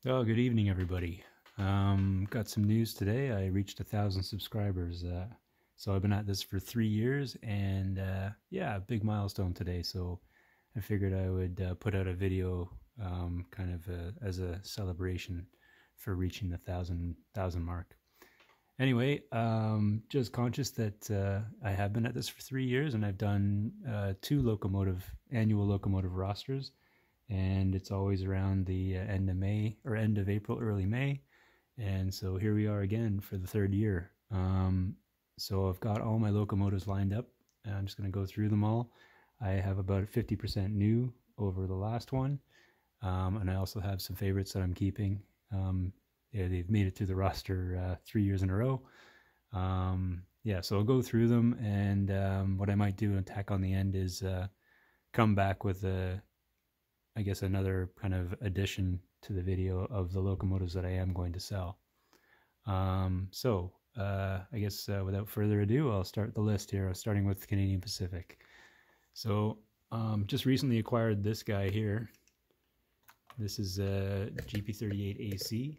Oh, good evening, everybody. Got some news today. I reached 1,000 subscribers. So I've been at this for 3 years, and yeah, big milestone today. So I figured I would put out a video, kind of as a celebration for reaching the thousand mark. Anyway, just conscious that I have been at this for 3 years, and I've done two annual locomotive rosters, and it's always around the end of May or end of April, early May. And so here we are again for the third year. So I've got all my locomotives lined up. I'm just going to go through them all. I have about 50% new over the last one. And I also have some favorites that I'm keeping. Yeah, they've made it through the roster 3 years in a row. Yeah, so I'll go through them, and what I might do and tack on the end is come back with I guess another kind of addition to the video of the locomotives that I am going to sell. I guess without further ado, I'll start the list here, starting with Canadian Pacific. So just recently acquired this guy here. This is a GP38AC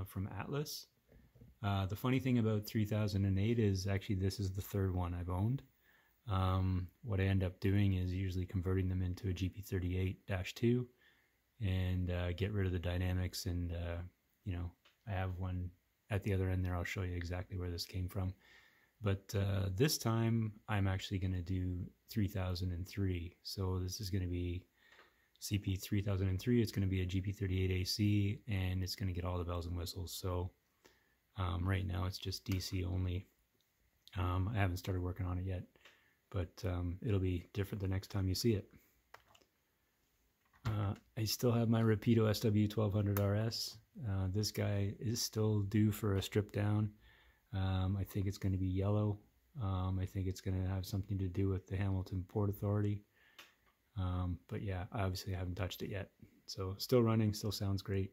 from Atlas. The funny thing about 3008 is actually this is the third one I've owned. What I end up doing is usually converting them into a GP38-2 and get rid of the dynamics, and I have one at the other end there. I'll show you exactly where this came from, but this time I'm actually going to do 3003. So this is going to be CP 3003. It's going to be a GP38AC, and it's going to get all the bells and whistles. So right now it's just DC only. I haven't started working on it yet, but it'll be different the next time you see it. I still have my Rapido SW1200RS. This guy is still due for a strip down. I think it's going to be yellow. I think it's going to have something to do with the Hamilton Port Authority. But yeah, obviously I haven't touched it yet. So still running, still sounds great.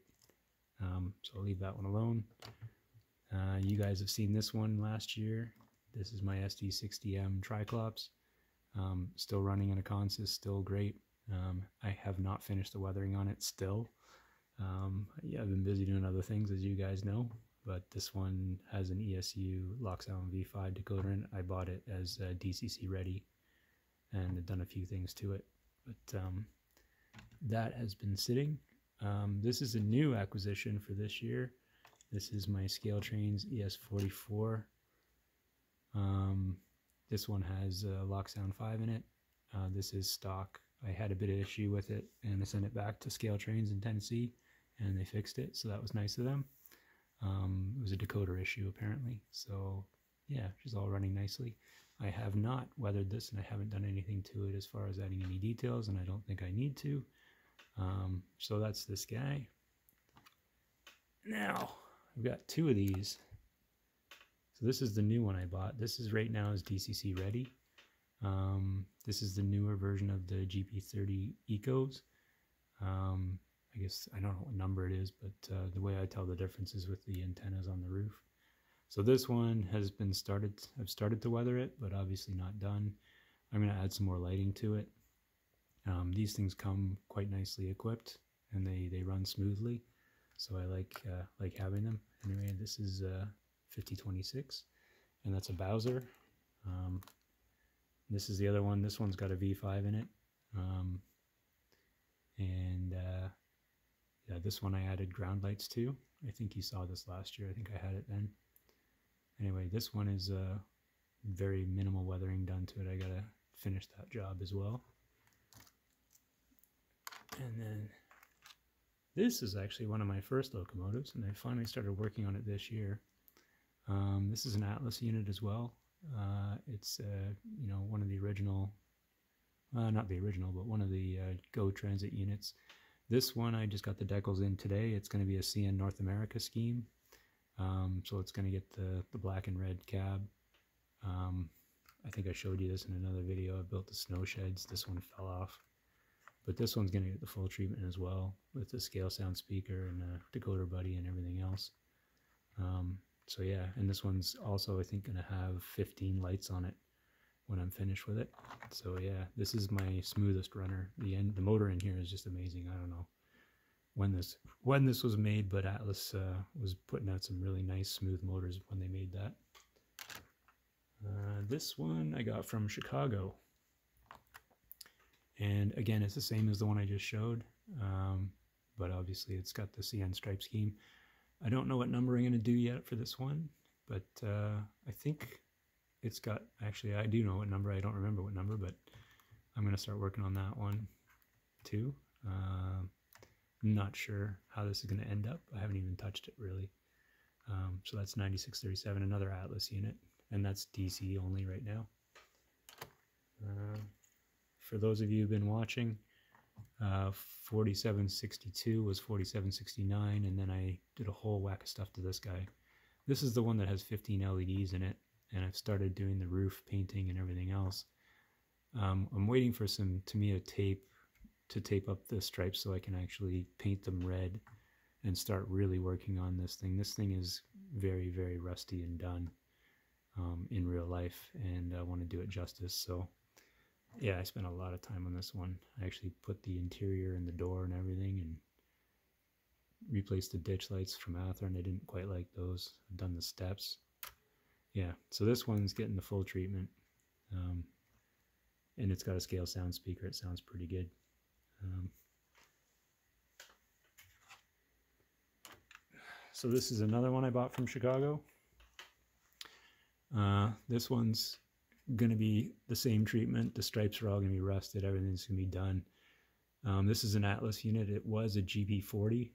So I'll leave that one alone. You guys have seen this one last year. This is my SD60M Triclops. Still running in a consist, still great. I have not finished the weathering on it still. Yeah, I've been busy doing other things, as you guys know, but this one has an ESU Locksound V5 decoder in it. I bought it as DCC ready and I've done a few things to it, but that has been sitting. This is a new acquisition for this year. This is my Scale Trains ES44. This one has Locksound 5 in it. This is stock. I had a bit of issue with it, and I sent it back to Scale Trains in Tennessee, and they fixed it, so that was nice of them. It was a decoder issue, apparently. So, yeah, she's all running nicely. I have not weathered this, and I haven't done anything to it as far as adding any details, and I don't think I need to. So that's this guy. Now, I've got two of these. So this is the new one I bought. This is right now is DCC ready. This is the newer version of the GP30 Ecos. I guess I don't know what number it is, but the way I tell the difference is with the antennas on the roof. So this one has been started. I've started to weather it, but obviously not done. I'm going to add some more lighting to it. These things come quite nicely equipped, and they run smoothly. So I like having them. Anyway, this is 5026, and that's a Bowser. This is the other one. This one's got a V5 in it. Yeah, this one I added ground lights to. I think you saw this last year. I think I had it then. Anyway, this one is very minimal weathering done to it. I gotta finish that job as well. And then this is actually one of my first locomotives, and I finally started working on it this year. This is an Atlas unit as well. It's one of the original, not the original, but one of the Go Transit units. This one I just got the decals in today. It's going to be a CN North America scheme. So it's going to get the black and red cab. I think I showed you this in another video. I built the snow sheds. This one fell off. But this one's going to get the full treatment as well, with the scale sound speaker and the decoder buddy and everything else. So yeah, and this one's also, I think, going to have 15 lights on it when I'm finished with it. So yeah, this is my smoothest runner. The motor in here is just amazing. I don't know. when this was made, but Atlas was putting out some really nice smooth motors when they made that. This one I got from Chicago, and again it's the same as the one I just showed, but obviously it's got the CN stripe scheme. I don't know what number I'm going to do yet for this one, but I think it's got, actually I do know what number, I don't remember what number, but I'm going to start working on that one too. Not sure how this is going to end up. I haven't even touched it really. So that's 9637, another Atlas unit, and that's DC only right now. For those of you who've been watching, 4762 was 4769, and then I did a whole whack of stuff to this guy. This is the one that has 15 LEDs in it, and I've started doing the roof painting and everything else. I'm waiting for some Tamiya tape to tape up the stripes so I can actually paint them red and start really working on this thing. This thing is very, very rusty and done in real life, and I want to do it justice. So yeah, I spent a lot of time on this one. I actually put the interior and the door and everything, and replaced the ditch lights from Athearn. I didn't quite like those. I've done the steps. Yeah, so this one's getting the full treatment, and it's got a scale sound speaker. It sounds pretty good. So this is another one I bought from Chicago. This one's going to be the same treatment. The stripes are all going to be rusted. Everything's going to be done. This is an Atlas unit. It was a GP40.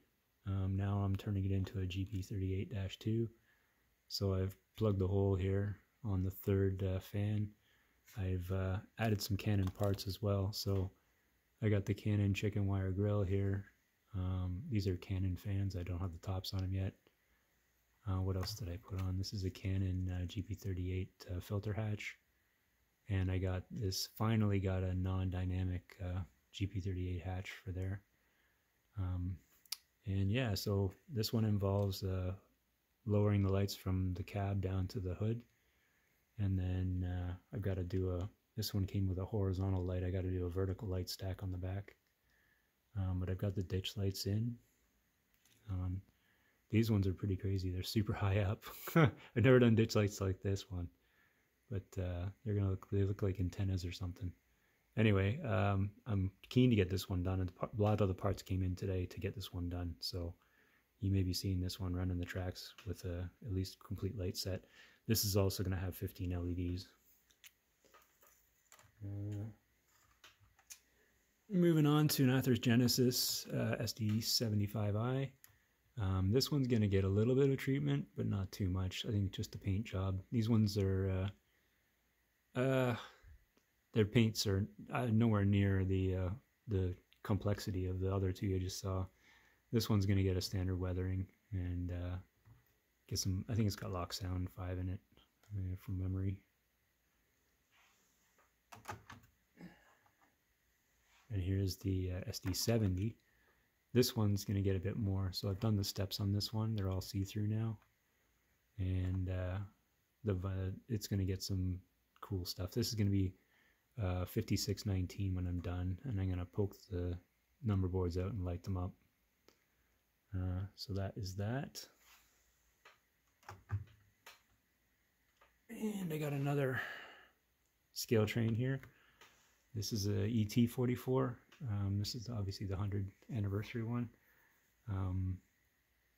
Now I'm turning it into a GP38-2. So I've plugged the hole here on the third fan. I've added some Canon parts as well. So I got the Canon chicken wire grill here. These are Canon fans. I don't have the tops on them yet. What else did I put on? This is a Canon GP38 filter hatch. And I got this, finally got a non-dynamic GP38 hatch for there. And yeah, so this one involves lowering the lights from the cab down to the hood. And then I've got to do this one came with a horizontal light. I got to do a vertical light stack on the back. But I've got the ditch lights in. These ones are pretty crazy. They're super high up. I've never done ditch lights like this one, but they look like antennas or something. Anyway, I'm keen to get this one done, and a lot of the parts came in today to get this one done. So you may be seeing this one running the tracks with at least complete light set. This is also going to have 15 LEDs. Moving on to an Athearn Genesis SD75i. This one's going to get a little bit of treatment, but not too much. I think just a paint job. These ones are, their paints are nowhere near the complexity of the other two you just saw. This one's going to get a standard weathering and get some, I think it's got Lock Sound 5 in it from memory. And here's the SD70. This one's going to get a bit more. So I've done the steps on this one. They're all see-through now. And it's going to get some cool stuff. This is going to be 5619 when I'm done. And I'm going to poke the number boards out and light them up. So that is that. And I got another scale train here. This is a ET44. This is obviously the 100th anniversary one.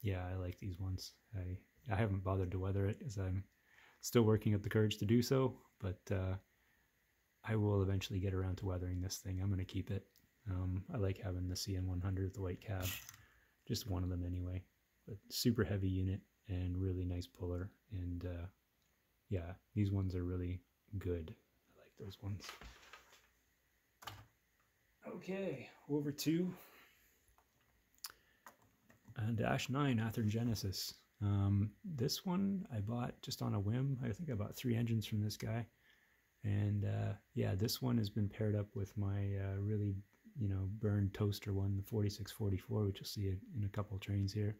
Yeah, I like these ones. I haven't bothered to weather it as I'm still working up the courage to do so, but I will eventually get around to weathering this thing. I'm going to keep it. I like having the CN100, the white cab, just one of them anyway. But super heavy unit and really nice puller. And yeah, these ones are really good. I like those ones. Okay, over to Dash 9 Athearn Genesis. This one I bought just on a whim. I think I bought 3 engines from this guy. And yeah, this one has been paired up with my really, burned toaster one, the 4644, which you'll see in a couple of trains here.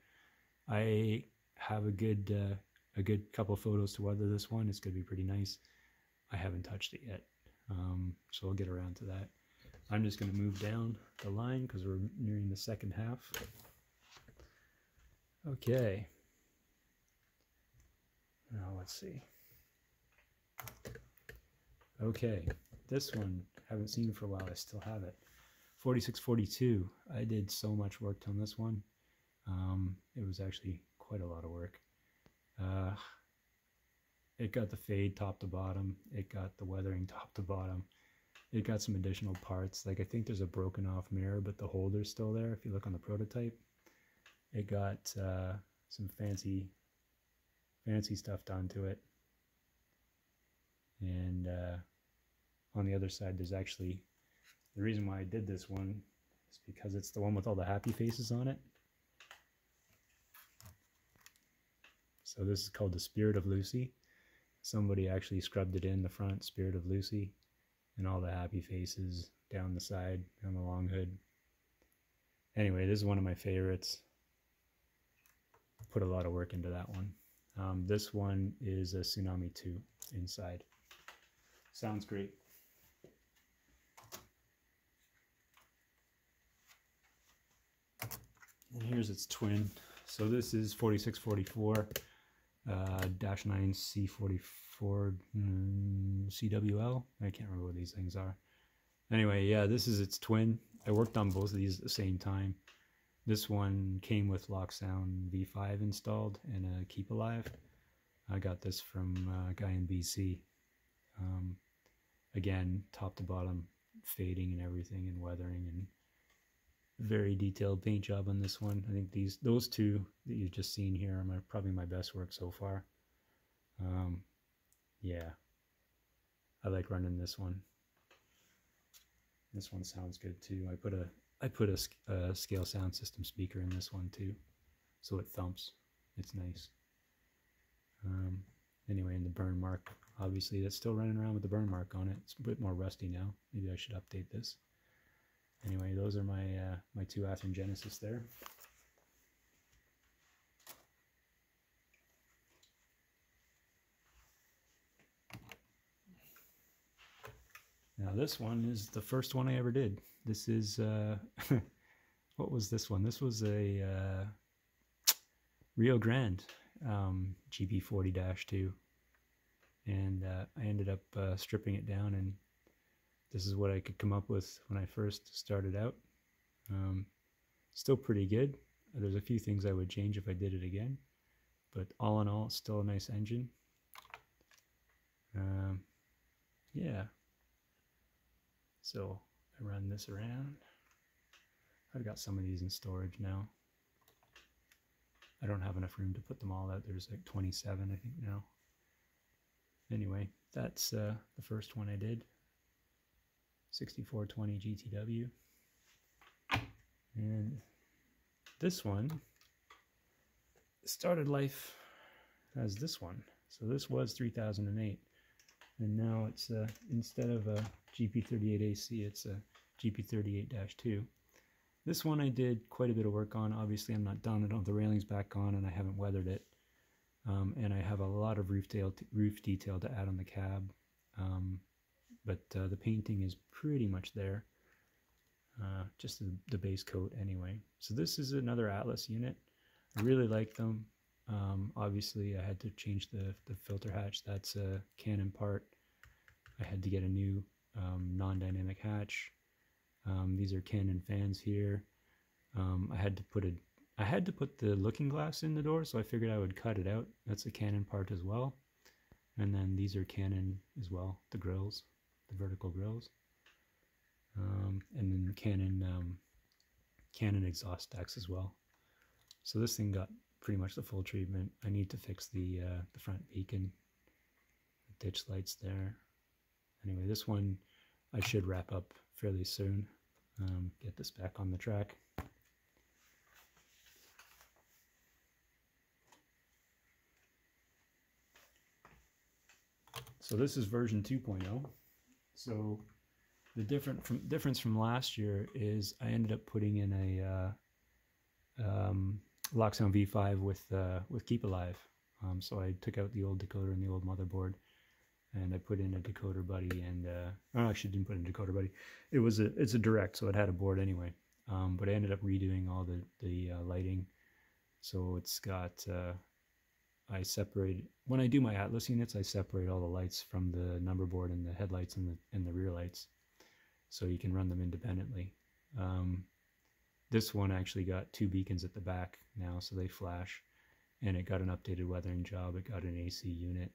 I have a good couple photos to weather this one. It's going to be pretty nice. I haven't touched it yet, so I'll get around to that. I'm just going to move down the line because we're nearing the second half. Okay. Now let's see. Okay, this one haven't seen for a while. I still have it. 4642. I did so much work on this one. It was actually quite a lot of work. It got the fade top to bottom. It got the weathering top to bottom. It got some additional parts. Like I think there's a broken off mirror, but the holder's still there. If you look on the prototype, it got some fancy stuff done to it. And on the other side, there's actually, the reason why I did this one is because it's the one with all the happy faces on it. So this is called the Spirit of Lucy. Somebody actually scrubbed it in the front, Spirit of Lucy, and all the happy faces down the side, on the long hood. Anyway, this is one of my favorites. Put a lot of work into that one. This one is a Tsunami 2 inside. Sounds great. And here's its twin. So this is 4644 -9 C44 CWL. I can't remember what these things are. Anyway, yeah, this is its twin. I worked on both of these at the same time. This one came with Locksound V5 installed and a Keep Alive. I got this from a guy in BC. Again, top to bottom, fading and everything, and weathering, and very detailed paint job on this one. I think those two that you've just seen here are probably my best work so far. Yeah, I like running this one. This one sounds good too. I put a scale sound system speaker in this one too, so it thumps. It's nice. Anyway, and the burn mark, obviously that's still running around with the burn mark on it. It's a bit more rusty now. Maybe I should update this. Anyway, those are my my two Athearn Genesis there. Now this one is the first one I ever did. This is what was this one? This was a Rio Grande GP40-2, and I ended up stripping it down, and this is what I could come up with when I first started out. Still pretty good. There's a few things I would change if I did it again, but all in all, still a nice engine. Yeah. So I run this around. I've got some of these in storage now. I don't have enough room to put them all out. There's like 27, I think, now. Anyway, that's the first one I did. 6420 GTW. And this one started life as this one. So this was 3008. And now it's, instead of a GP38AC, it's a GP38-2. This one I did quite a bit of work on. Obviously, I'm not done. I don't have the railings back on, and I haven't weathered it. And I have a lot of roof detail to add on the cab. But the painting is pretty much there. Just the base coat anyway. So this is another Atlas unit. I really like them. Obviously, I had to change the filter hatch. That's a Canon part. I had to get a new non-dynamic hatch. These are Canon fans here. I had to put the looking glass in the door, so I figured I would cut it out. That's a Canon part as well. And then these are Canon as well, the grills, the vertical grills. And then Canon exhaust stacks as well. So this thing got pretty much the full treatment. I need to fix the front beacon, the ditch lights there. Anyway, this one I should wrap up fairly soon. Get this back on the track. So this is version 2.0. So the difference from last year is I ended up putting in a Locksound V5 with Keep Alive. So I took out the old decoder and the old motherboard, and I put in a decoder buddy, and I actually didn't put in a decoder buddy. It's a direct, so it had a board anyway. But I ended up redoing all the lighting, So it's got, I separate, when I do my Atlas units, I separate all the lights from the number board and the headlights and the rear lights, so you can run them independently. This one actually got 2 beacons at the back now, so they flash, and it got an updated weathering job. It got an AC unit.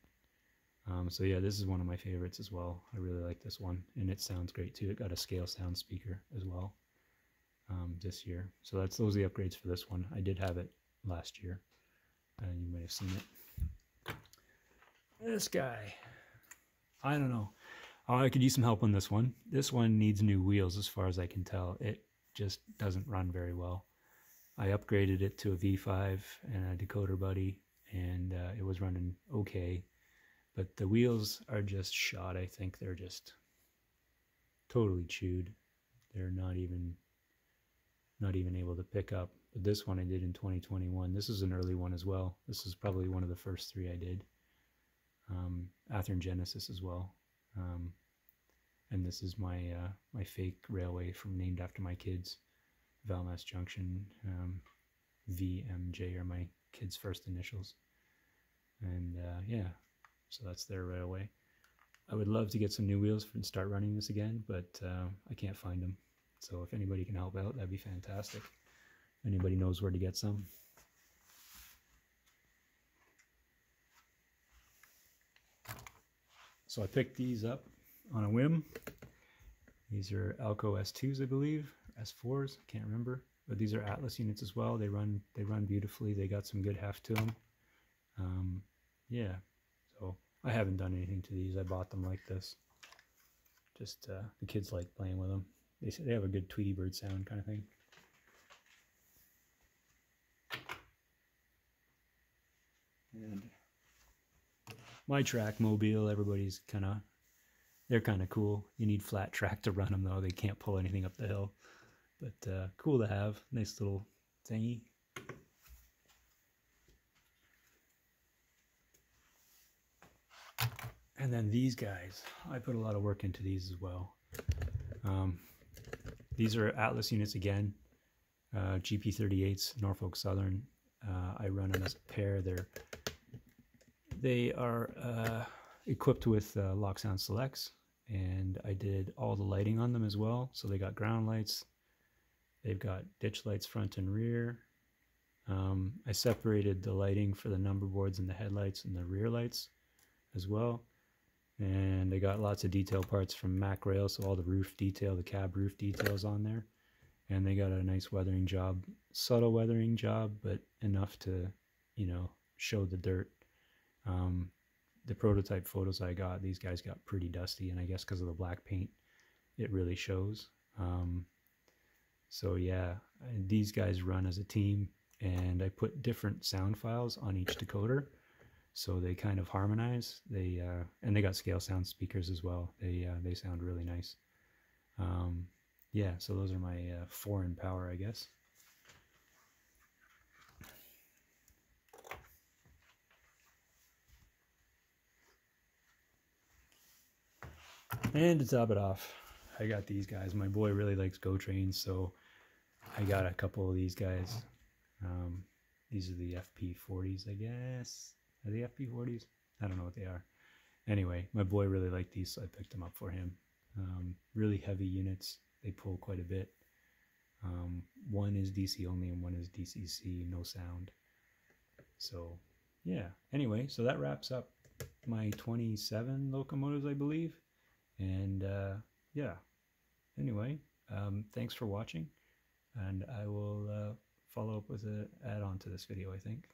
So yeah, this is one of my favorites as well. I really like this one, and it sounds great too. It got a scale sound speaker as well this year. So those are the upgrades for this one. I did have it last year, and you might have seen it. This guy, I don't know. I could use some help on this one. This one needs new wheels as far as I can tell. It just doesn't run very well. I upgraded it to a V5 and a decoder buddy, and it was running okay. But the wheels are just shot. I think they're just totally chewed. They're not even able to pick up. But this one I did in 2021. This is an early one as well. This is probably one of the first 3 I did. Athearn Genesis as well. And this is my my fake railway named after my kids. Valmass Junction. VMJ are my kids' first initials. And yeah, so that's their railway. I would love to get some new wheels and start running this again, but I can't find them. So if anybody can help out, that'd be fantastic. If anybody knows where to get some. So I picked these up on a whim. These are Alco S2s, I believe, S4s, I can't remember. But these are Atlas units as well. They run beautifully. They got some good heft to them. Yeah, so I haven't done anything to these. I bought them like this. Just the kids like playing with them. They have a good Tweety Bird sound kind of thing. And my track mobile, everybody's they're kind of cool. You need flat track to run them though. They can't pull anything up the hill. But cool to have. Nice little thingy. And then these guys, I put a lot of work into these as well. These are Atlas units again, GP38s, Norfolk Southern. I run them as a pair. They are equipped with lock sound selects, and I did all the lighting on them as well. So they got ground lights, they've got ditch lights front and rear. I separated the lighting for the number boards and the headlights and the rear lights as well. And they got lots of detail parts from Mack Rail, so all the roof detail, the cab roof details on there. And they got a nice weathering job, subtle weathering job, but enough to, you know, show the dirt. The prototype photos I got, these guys got pretty dusty, and I guess because of the black paint, it really shows. So yeah, these guys run as a team, and I put different sound files on each decoder, so they kind of harmonize. And they got scale sound speakers as well. They sound really nice. Yeah, so those are my foreign power, I guess. And to top it off, I got these guys. My boy really likes Go Trains, so I got a couple of these guys. These are the FP40s, I guess. Are they FP40s? I don't know what they are. Anyway, my boy really liked these, so I picked them up for him. Really heavy units. They pull quite a bit. One is DC only and one is DCC, no sound. So, yeah. Anyway, so that wraps up my 27 locomotives, I believe. And yeah. Anyway, thanks for watching. And I will follow up with an add-on to this video, I think.